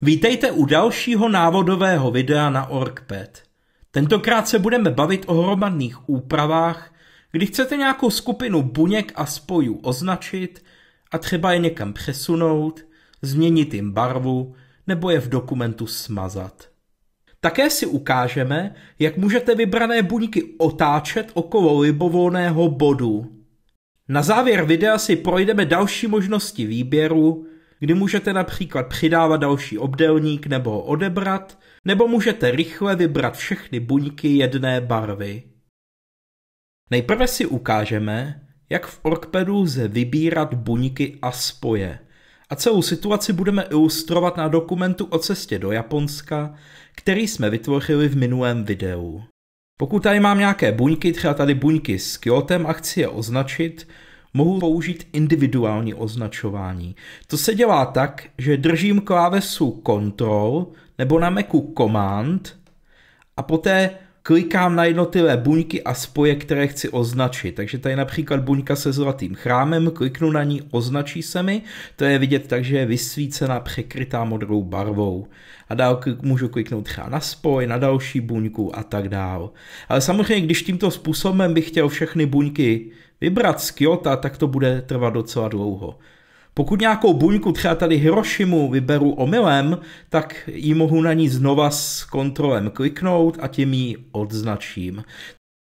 Vítejte u dalšího návodového videa na OrgPad. Tentokrát se budeme bavit o hromadných úpravách, kdy chcete nějakou skupinu buněk a spojů označit a třeba je někam přesunout, změnit jim barvu nebo je v dokumentu smazat. Také si ukážeme, jak můžete vybrané buňky otáčet okolo libovolného bodu. Na závěr videa si projdeme další možnosti výběru, kdy můžete například přidávat další obdélník nebo ho odebrat, nebo můžete rychle vybrat všechny buňky jedné barvy. Nejprve si ukážeme, jak v OrgPadu lze vybírat buňky a spoje. A celou situaci budeme ilustrovat na dokumentu o cestě do Japonska, který jsme vytvořili v minulém videu. Pokud tady mám nějaké buňky, třeba tady buňky s Kyotem a chci je označit, mohu použít individuální označování. To se dělá tak, že držím klávesu Ctrl nebo na Macu Command a poté klikám na jednotlivé buňky a spoje, které chci označit. Takže tady například buňka se zlatým chrámem, kliknu na ní, označí se mi. To je vidět tak, že je vysvícena, překrytá modrou barvou. A dál můžu kliknout třeba na spoj, na další buňku a tak dál. Ale samozřejmě, když tímto způsobem bych chtěl všechny buňky vybrat z Kyota, tak to bude trvat docela dlouho. Pokud nějakou buňku, třeba tady Hirošimu, vyberu omylem, tak ji mohu na ní znova s kontrolem kliknout a tím ji odznačím.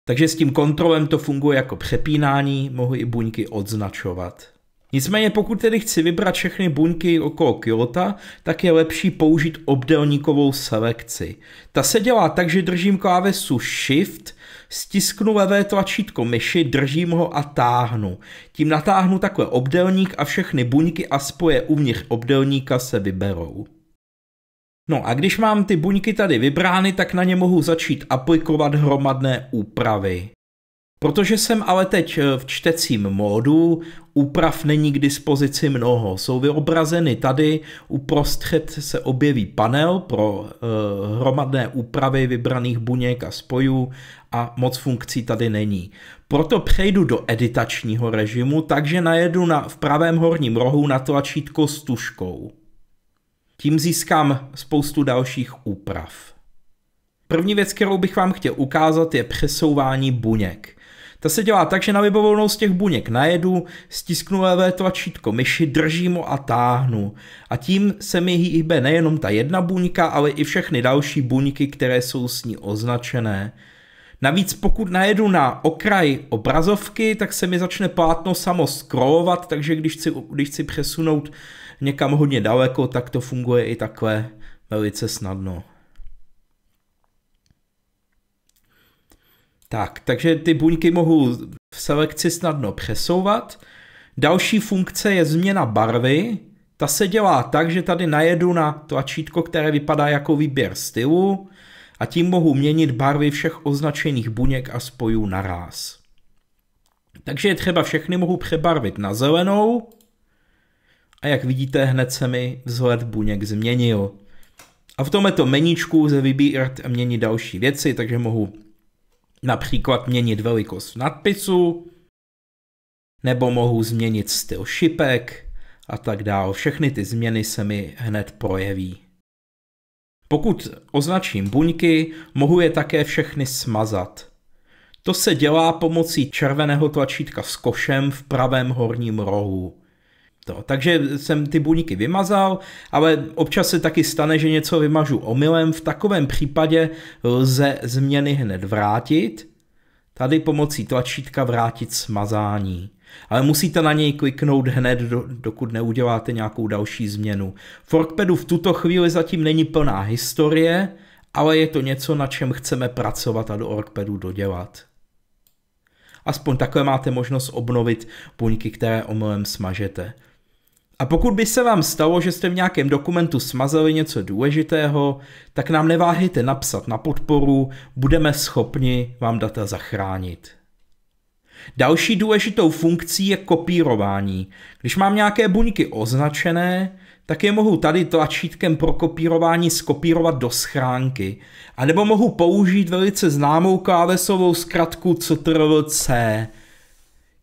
Takže s tím kontrolem to funguje jako přepínání, mohu i buňky odznačovat. Nicméně pokud tedy chci vybrat všechny buňky okolo Kyota, tak je lepší použít obdélníkovou selekci. Ta se dělá tak, že držím klávesu Shift, stisknu levé tlačítko myši, držím ho a táhnu. Tím natáhnu takhle obdélník a všechny buňky a spoje uvnitř obdélníka se vyberou. No a když mám ty buňky tady vybrány, tak na ně mohu začít aplikovat hromadné úpravy. Protože jsem ale teď v čtecím módu, úprav není k dispozici mnoho. Jsou vyobrazeny tady, uprostřed se objeví panel pro hromadné úpravy vybraných buněk a spojů a moc funkcí tady není. Proto přejdu do editačního režimu, takže najedu v pravém horním rohu na tlačítko s tužkou. Tím získám spoustu dalších úprav. První věc, kterou bych vám chtěl ukázat, je přesouvání buněk. To se dělá tak, že na libovolnou z těch buněk najedu, stisknu levé tlačítko myši, držím ho a táhnu. A tím se mi hýbe nejenom ta jedna buňka, ale i všechny další buňky, které jsou s ní označené. Navíc pokud najedu na okraj obrazovky, tak se mi začne plátno samo scrollovat, takže když chci přesunout někam hodně daleko, tak to funguje i takhle velice snadno. Takže ty buňky mohu v selekci snadno přesouvat. Další funkce je změna barvy. Ta se dělá tak, že tady najedu na tlačítko, které vypadá jako výběr stylu a tím mohu měnit barvy všech označených buněk a spojů naráz. Takže třeba všechny mohu přebarvit na zelenou a jak vidíte, hned se mi vzhled buněk změnil. A v tomto meníčku lze vybírat a měnit další věci, takže mohu například měnit velikost nadpisu, nebo mohu změnit styl šipek a tak dále. Všechny ty změny se mi hned projeví. Pokud označím buňky, mohu je také všechny smazat. To se dělá pomocí červeného tlačítka s košem v pravém horním rohu. Takže jsem ty buňky vymazal, ale občas se taky stane, že něco vymažu omylem. V takovém případě lze změny hned vrátit. Tady pomocí tlačítka vrátit smazání. Ale musíte na něj kliknout hned, dokud neuděláte nějakou další změnu. V OrgPadu v tuto chvíli zatím není plná historie, ale je to něco, na čem chceme pracovat a do OrgPadu dodělat. Aspoň takhle máte možnost obnovit buňky, které omylem smažete. A pokud by se vám stalo, že jste v nějakém dokumentu smazali něco důležitého, tak nám neváhejte napsat na podporu, budeme schopni vám data zachránit. Další důležitou funkcí je kopírování. Když mám nějaké buňky označené, tak je mohu tady tlačítkem pro kopírování skopírovat do schránky. A nebo mohu použít velice známou klávesovou zkratku Ctrl+C.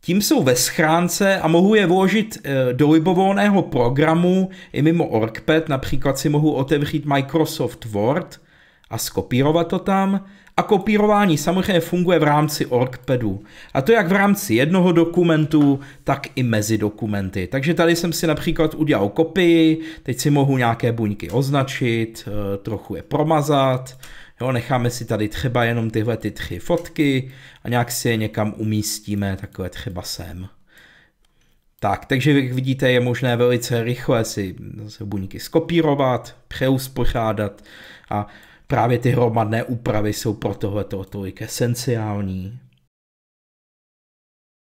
Tím jsou ve schránce a mohu je vložit do libovolného programu i mimo OrgPad. Například si mohu otevřít Microsoft Word a skopírovat to tam. A kopírování samozřejmě funguje v rámci OrgPadu. A to jak v rámci jednoho dokumentu, tak i mezi dokumenty. Takže tady jsem si například udělal kopii, teď si mohu nějaké buňky označit, trochu je promazat. Jo, necháme si tady třeba jenom tyhle 3 fotky a nějak si je někam umístíme, takhle třeba sem. Tak, takže jak vidíte, je možné velice rychle si zase buňky skopírovat, přeuspořádat a právě ty hromadné úpravy jsou pro tohleto tolik esenciální.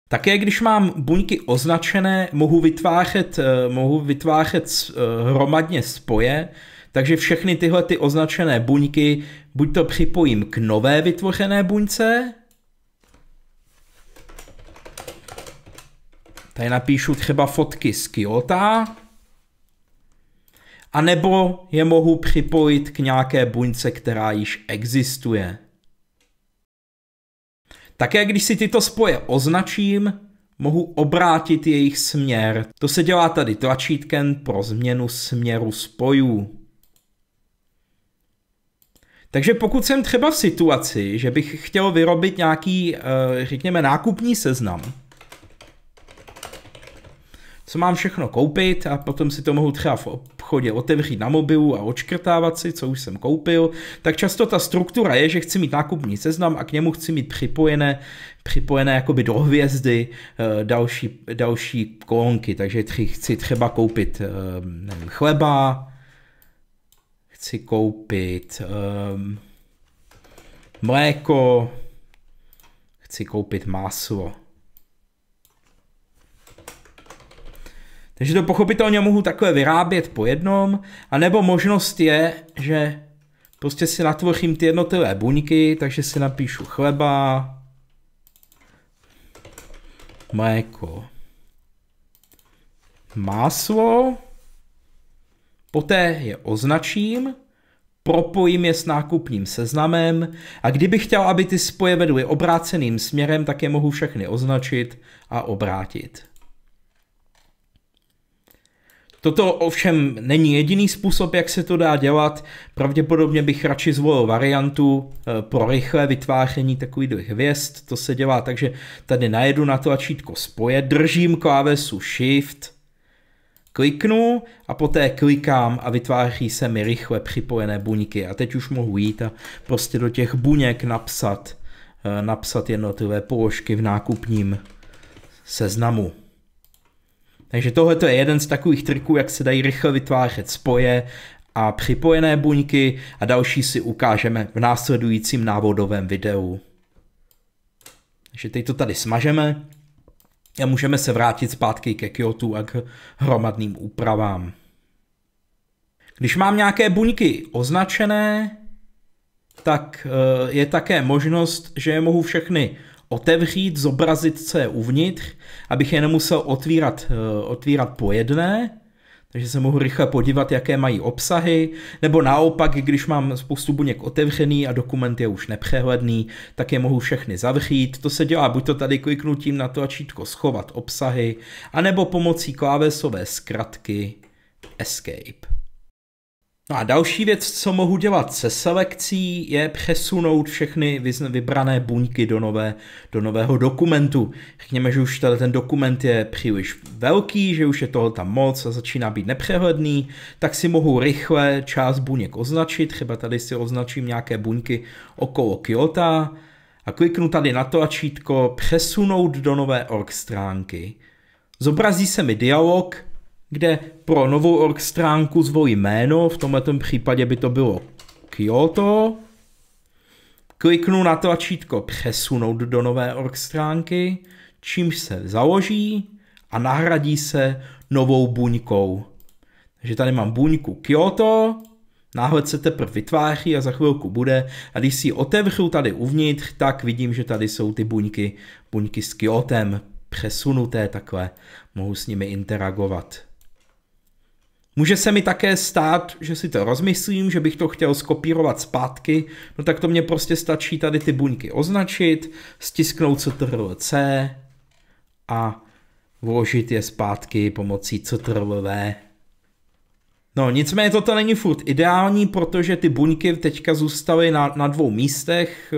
Také když mám buňky označené, mohu vytvářet hromadně spoje, takže všechny tyhle ty označené buňky buď to připojím k nové vytvořené buňce, tady napíšu třeba fotky z Kyoto, a nebo je mohu připojit k nějaké buňce, která již existuje. Také když si tyto spoje označím, mohu obrátit jejich směr. To se dělá tady tlačítkem pro změnu směru spojů. Takže pokud jsem třeba v situaci, že bych chtěl vyrobit nějaký, řekněme, nákupní seznam, co mám všechno koupit a potom si to mohu třeba v obchodě otevřít na mobilu a odškrtávat si, co už jsem koupil, tak často ta struktura je, že chci mít nákupní seznam a k němu chci mít připojené jakoby do hvězdy další kolonky, takže chci třeba koupit nevím, chleba, chci koupit mléko, chci koupit máslo. Takže to pochopitelně mohu takhle vyrábět po jednom, anebo možnost je, že prostě si natvořím ty jednotlivé buňky, takže si napíšu chleba, mléko, máslo, poté je označím, propojím je s nákupním seznamem a kdybych chtěl, aby ty spoje vedly obráceným směrem, tak je mohu všechny označit a obrátit. Toto ovšem není jediný způsob, jak se to dá dělat. Pravděpodobně bych radši zvolil variantu pro rychlé vytváření takových hvězd. To se dělá tak, že tady najedu na tlačítko spoje, držím klávesu Shift, kliknu a poté klikám a vytváří se mi rychle připojené buňky. A teď už mohu jít a prostě do těch buněk napsat jednotlivé položky v nákupním seznamu. Takže tohle je jeden z takových triků, jak se dají rychle vytvářet spoje a připojené buňky a další si ukážeme v následujícím návodovém videu. Takže teď to tady smažeme a můžeme se vrátit zpátky ke Kyoto a k hromadným úpravám. Když mám nějaké buňky označené, tak je také možnost, že je mohu všechny otevřít, zobrazit, co je uvnitř, abych je nemusel otvírat po jedné, takže se mohu rychle podívat, jaké mají obsahy, nebo naopak, když mám spoustu buněk otevřený a dokument je už nepřehledný, tak je mohu všechny zavřít. To se dělá buď to tady kliknutím na tlačítko schovat obsahy, anebo pomocí klávesové zkratky Escape. No a další věc, co mohu dělat se selekcí, je přesunout všechny vybrané buňky do nového dokumentu. Řekněme, že už ten dokument je příliš velký, že už je toho tam moc a začíná být nepřehledný, tak si mohu rychle část buněk označit, třeba tady si označím nějaké buňky okolo Kyoto a kliknu tady na tlačítko přesunout do nové org stránky. Zobrazí se mi dialog, kde pro novou org stránku zvolím jméno, v tomto případě by to bylo Kyoto. Kliknu na tlačítko přesunout do nové org stránky, čímž se založí a nahradí se novou buňkou. Takže tady mám buňku Kyoto, náhled se teprve vytváří a za chvilku bude. A když si ji otevřu tady uvnitř, tak vidím, že tady jsou ty buňky s Kyotem přesunuté takhle. Mohu s nimi interagovat. Může se mi také stát, že si to rozmyslím, že bych to chtěl skopírovat zpátky, no tak to mě prostě stačí tady ty buňky označit, stisknout Ctrl+C a vložit je zpátky pomocí Ctrl+V. No nicméně toto není furt ideální, protože ty buňky teďka zůstaly na dvou místech,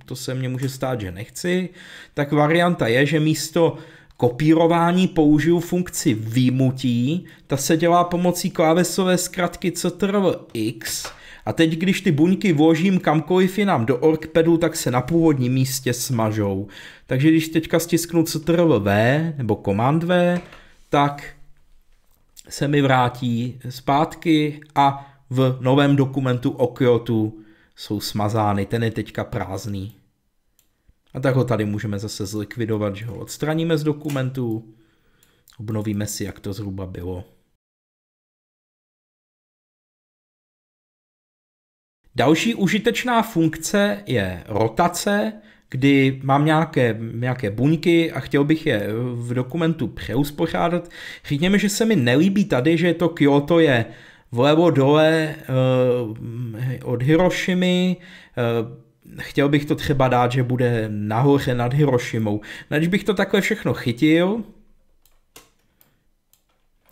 to se mně může stát, že nechci, tak varianta je, že místo kopírování použiju funkci výjimutí, ta se dělá pomocí klávesové zkratky Ctrl+X a teď, když ty buňky vložím kamkoliv jinam do orgpadu, tak se na původním místě smažou. Takže když teďka stisknu Ctrl+V nebo Command V, tak se mi vrátí zpátky a v novém dokumentu o Kyotu jsou smazány, ten je teďka prázdný. A tak ho tady můžeme zase zlikvidovat, že ho odstraníme z dokumentu, obnovíme si, jak to zhruba bylo. Další užitečná funkce je rotace, kdy mám nějaké buňky a chtěl bych je v dokumentu přeuspořádat. Řekněme, že se mi nelíbí tady, že to Kyoto je vlevo dole od Hirošimy. Chtěl bych to třeba dát, že bude nahoře nad Hirošimou. Když bych to takhle všechno chytil,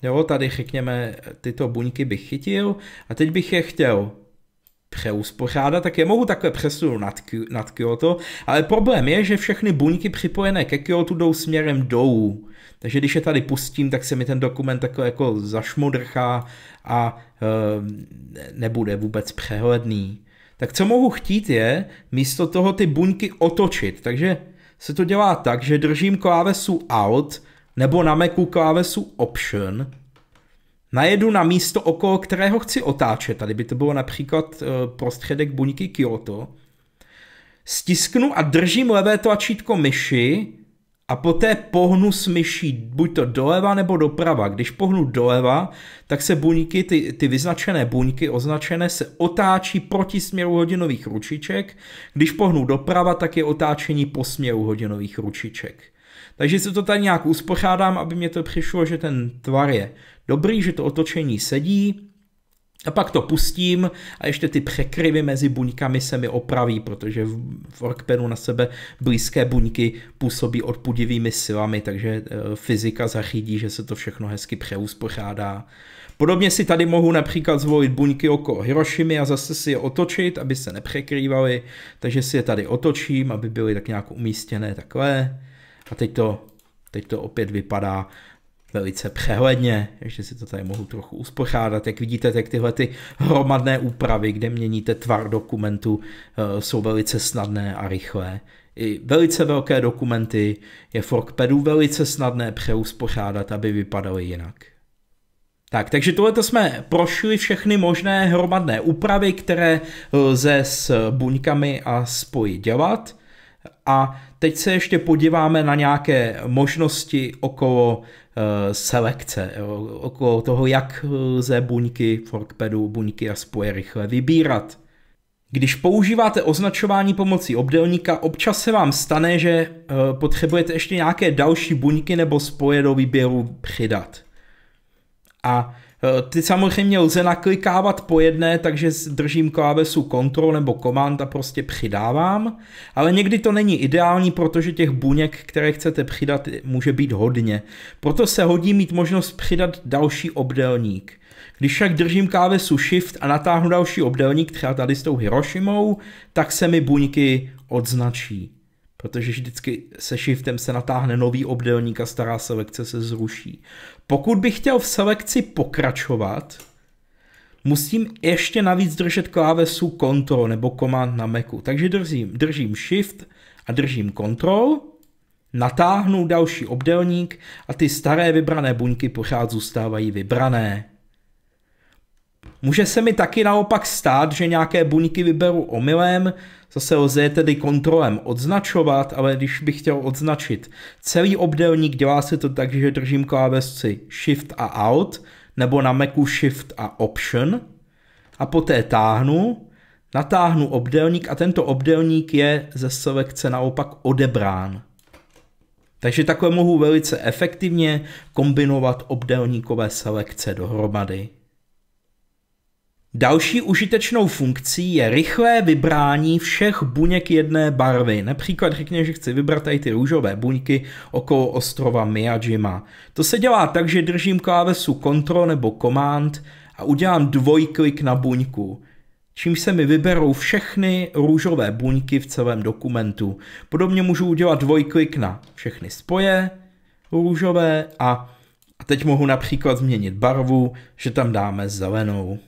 jo, tady řekněme, tyto buňky bych chytil a teď bych je chtěl přeuspořádat, tak je mohu takhle přesunout nad Kyoto, ale problém je, že všechny buňky připojené ke Kyotu jdou směrem dolů. Takže když je tady pustím, tak se mi ten dokument takhle jako zašmodrchá a nebude vůbec přehledný. Tak co mohu chtít je místo toho ty buňky otočit. Takže se to dělá tak, že držím klávesu Alt nebo na Macu klávesu Option, najedu na místo, okolo kterého chci otáčet, tady by to bylo například prostředek buňky Kyoto, stisknu a držím levé tlačítko myši a poté pohnu s myší buď to doleva nebo doprava. Když pohnu doleva, tak se buňky, ty vyznačené buňky označené se otáčí proti směru hodinových ručiček. Když pohnu doprava, tak je otáčení po směru hodinových ručiček. Takže si to tady nějak uspořádám, aby mě to přišlo, že ten tvar je dobrý, že to otočení sedí. A pak to pustím a ještě ty překryvy mezi buňkami se mi opraví, protože v orgpadu na sebe blízké buňky působí odpudivými silami, takže fyzika zařídí, že se to všechno hezky přeuspořádá. Podobně si tady mohu například zvolit buňky okolo Hirošimy a zase si je otočit, aby se nepřekrývaly, takže si je tady otočím, aby byly tak nějak umístěné takhle. A teď to opět vypadá velice přehledně, ještě si to tady mohu trochu uspořádat. Jak vidíte, tak tyhle ty hromadné úpravy, kde měníte tvar dokumentu, jsou velice snadné a rychlé. I velice velké dokumenty je v orgpadu velice snadné přeuspořádat, aby vypadaly jinak. Takže tohleto jsme prošli všechny možné hromadné úpravy, které lze s buňkami a spoji dělat. A teď se ještě podíváme na nějaké možnosti okolo selekce, okolo toho, jak lze buňky v orgpadu, buňky a spoje rychle vybírat. Když používáte označování pomocí obdélníka, občas se vám stane, že potřebujete ještě nějaké další buňky nebo spoje do výběru přidat. A ty samozřejmě lze naklikávat po jedné, takže držím klávesu Ctrl nebo Command a prostě přidávám, ale někdy to není ideální, protože těch buněk, které chcete přidat, může být hodně. Proto se hodí mít možnost přidat další obdélník. Když však držím klávesu Shift a natáhnu další obdélník, třeba tady s tou Hirošimou, tak se mi buňky odznačí. Protože vždycky se Shiftem se natáhne nový obdélník a stará selekce se zruší. Pokud bych chtěl v selekci pokračovat, musím ještě navíc držet klávesu Ctrl nebo Command na Macu. Takže držím Shift a držím Ctrl, natáhnu další obdélník a ty staré vybrané buňky pořád zůstávají vybrané. Může se mi taky naopak stát, že nějaké buňky vyberu omylem, zase lze tedy kontrolem odznačovat, ale když bych chtěl odznačit celý obdélník, dělá se to tak, že držím klávesy Shift a Alt, nebo na Macu Shift a Option, a poté natáhnu obdélník a tento obdélník je ze selekce naopak odebrán. Takže takhle mohu velice efektivně kombinovat obdélníkové selekce dohromady. Další užitečnou funkcí je rychlé vybrání všech buněk jedné barvy. Například řekněme, že chci vybrat tady ty růžové buňky okolo ostrova Miyajima. To se dělá tak, že držím klávesu Ctrl nebo Command a udělám dvojklik na buňku, čímž se mi vyberou všechny růžové buňky v celém dokumentu. Podobně můžu udělat dvojklik na všechny spoje růžové a teď mohu například změnit barvu, že tam dáme zelenou.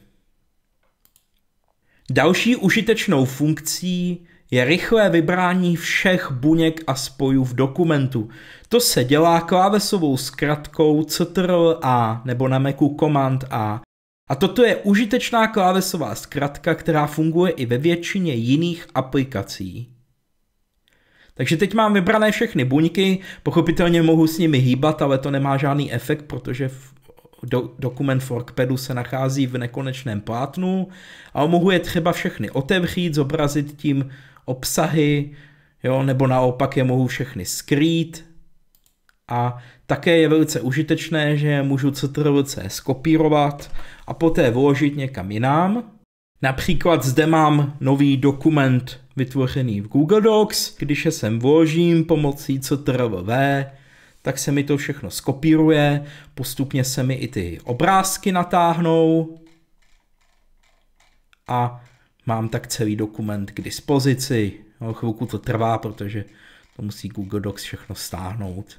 Další užitečnou funkcí je rychlé vybrání všech buněk a spojů v dokumentu. To se dělá klávesovou zkratkou Ctrl+A nebo na Macu Command A. A toto je užitečná klávesová zkratka, která funguje i ve většině jiných aplikací. Takže teď mám vybrané všechny buňky, pochopitelně mohu s nimi hýbat, ale to nemá žádný efekt, protože dokument v Workpadu se nachází v nekonečném plátnu, ale mohu je třeba všechny otevřít, zobrazit tím obsahy, jo, nebo naopak je mohu všechny skrýt. A také je velice užitečné, že je můžu Ctrl+C skopírovat a poté vložit někam jinam. Například zde mám nový dokument vytvořený v Google Docs, když je sem vložím pomocí Ctrl+V, tak se mi to všechno skopíruje, postupně se mi i ty obrázky natáhnou a mám tak celý dokument k dispozici. No, chvilku to trvá, protože to musí Google Docs všechno stáhnout.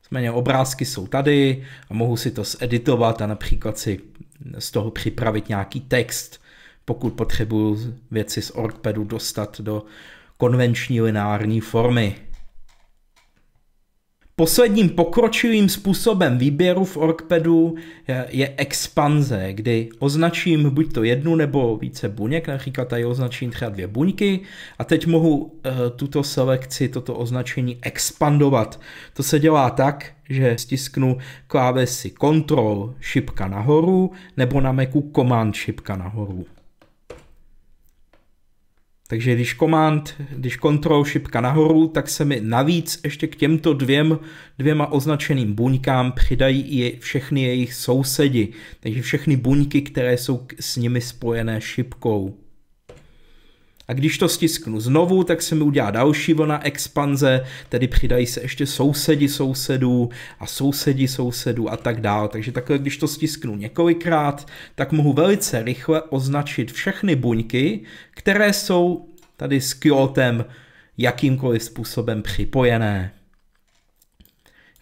Nicméně obrázky jsou tady a mohu si to zeditovat a například si z toho připravit nějaký text, pokud potřebuji věci z Workpadu dostat do konvenční lineární formy. Posledním pokročilým způsobem výběru v Workpadu je expanze, kdy označím buď to jednu nebo více buněk, například tady označím třeba 2 buňky a teď mohu tuto selekci, toto označení expandovat. To se dělá tak, že stisknu klávesy Ctrl šipka nahoru nebo na Macu Command šipka nahoru. Takže když Ctrl šipka nahoru, tak se mi navíc ještě k těmto dvěma označeným buňkám přidají i všechny jejich sousedi. Takže všechny buňky, které jsou s nimi spojené šipkou. A když to stisknu znovu, tak se mi udělá další vlna expanze, tedy přidají se ještě sousedi sousedů a sousedi sousedů a tak dále. Takže takhle, když to stisknu několikrát, tak mohu velice rychle označit všechny buňky, které jsou tady s Kyotem jakýmkoliv způsobem připojené.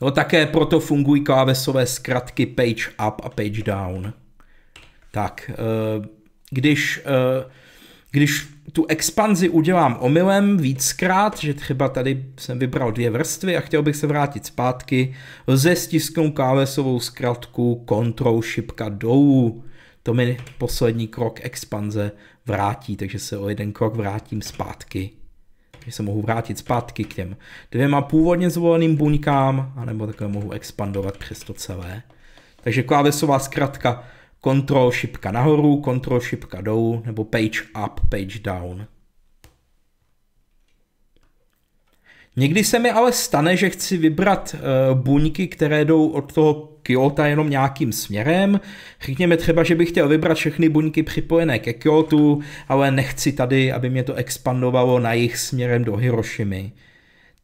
Jo, také proto fungují klávesové zkratky Page Up a Page Down. Tak, když tu expanzi udělám omylem víckrát, že třeba tady jsem vybral 2 vrstvy a chtěl bych se vrátit zpátky, lze stisknout klávesovou zkratku Ctrl šipka dolů. To mi poslední krok expanze vrátí, takže se o 1 krok vrátím zpátky. Takže se mohu vrátit zpátky k těm 2 původně zvoleným buňkám, anebo takhle mohu expandovat přes to celé. Takže klávesová zkratka Ctrl šipka nahoru, Ctrl šipka dolů, nebo Page Up, Page Down. Někdy se mi ale stane, že chci vybrat buňky, které jdou od toho Kyota jenom nějakým směrem. Řekněme třeba, že bych chtěl vybrat všechny buňky připojené ke Kyotu, ale nechci tady, aby mě to expandovalo na jejich směrem do Hirošimy.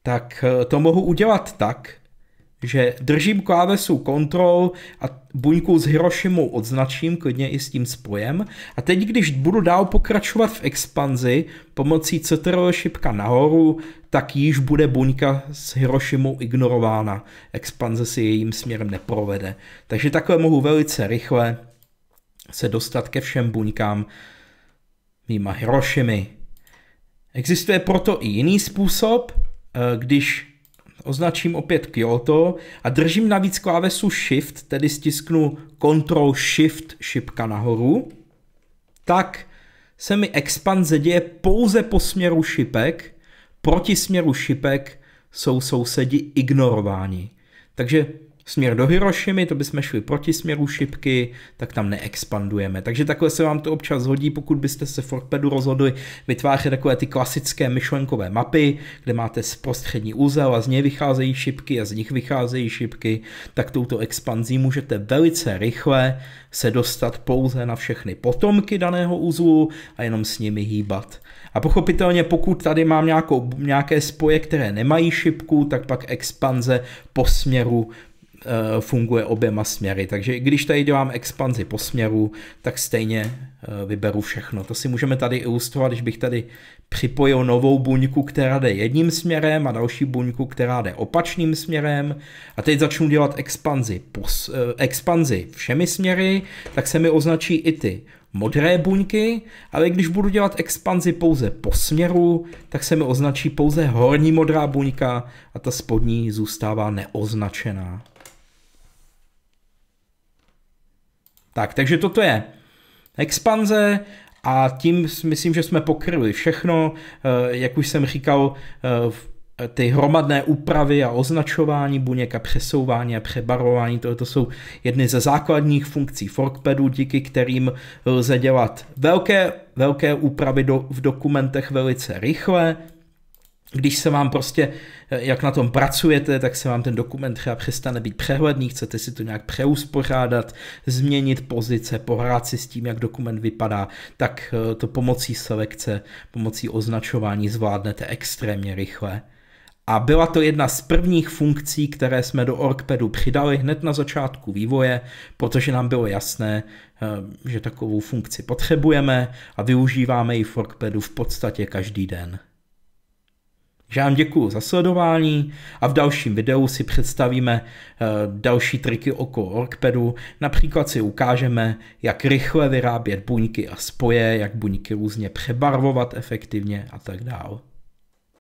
Tak to mohu udělat tak, že držím klávesu Ctrl a buňku s Hirošimou odznačím, klidně i s tím spojem. A teď, když budu dál pokračovat v expanzi pomocí Ctrl šipka nahoru, tak již bude buňka s Hirošimou ignorována. Expanze si jejím směrem neprovede. Takže takhle mohu velice rychle se dostat ke všem buňkám mýma Hirošimy. Existuje proto i jiný způsob, když označím opět Kyoto a držím navíc klávesu Shift, tedy stisknu Ctrl Shift šipka nahoru, tak se mi expanze děje pouze po směru šipek, proti směru šipek jsou sousedi ignorováni. Takže směr do Hirošimy, to bychom šli proti směru šipky, tak tam neexpandujeme. Takže takhle se vám to občas hodí, pokud byste se v Orkpedu rozhodli vytvářet takové ty klasické myšlenkové mapy, kde máte prostřední úzel a z něj vycházejí šipky a z nich vycházejí šipky, tak touto expanzí můžete velice rychle se dostat pouze na všechny potomky daného uzlu a jenom s nimi hýbat. A pochopitelně, pokud tady mám nějaké spoje, které nemají šipku, tak pak expanze po směru funguje oběma směry. Takže když tady dělám expanzi po směru, tak stejně vyberu všechno. To si můžeme tady ilustrovat, když bych tady připojil novou buňku, která jde jedním směrem a další buňku, která jde opačným směrem. A teď začnu dělat expanzi všemi směry, tak se mi označí i ty modré buňky, ale když budu dělat expanzi pouze po směru, tak se mi označí pouze horní modrá buňka a ta spodní zůstává neoznačená. Tak, takže toto je expanze a tím myslím, že jsme pokryli všechno. Jak už jsem říkal, ty hromadné úpravy a označování buněk a přesouvání a přebarvování, to jsou jedny ze základních funkcí Orkpedu, díky kterým lze dělat velké úpravy v dokumentech velice rychle. Když se vám prostě, jak na tom pracujete, tak se vám ten dokument třeba přestane být přehledný, chcete si to nějak přeuspořádat, změnit pozice, pohrát si s tím, jak dokument vypadá, tak to pomocí selekce, pomocí označování zvládnete extrémně rychle. A byla to jedna z prvních funkcí, které jsme do Orkpedu přidali hned na začátku vývoje, protože nám bylo jasné, že takovou funkci potřebujeme a využíváme ji v Orkpedu v podstatě každý den. Já vám děkuju za sledování a v dalším videu si představíme další triky okolo Orkpedu. Například si ukážeme, jak rychle vyrábět buňky a spoje, jak buňky různě přebarvovat efektivně a tak dále.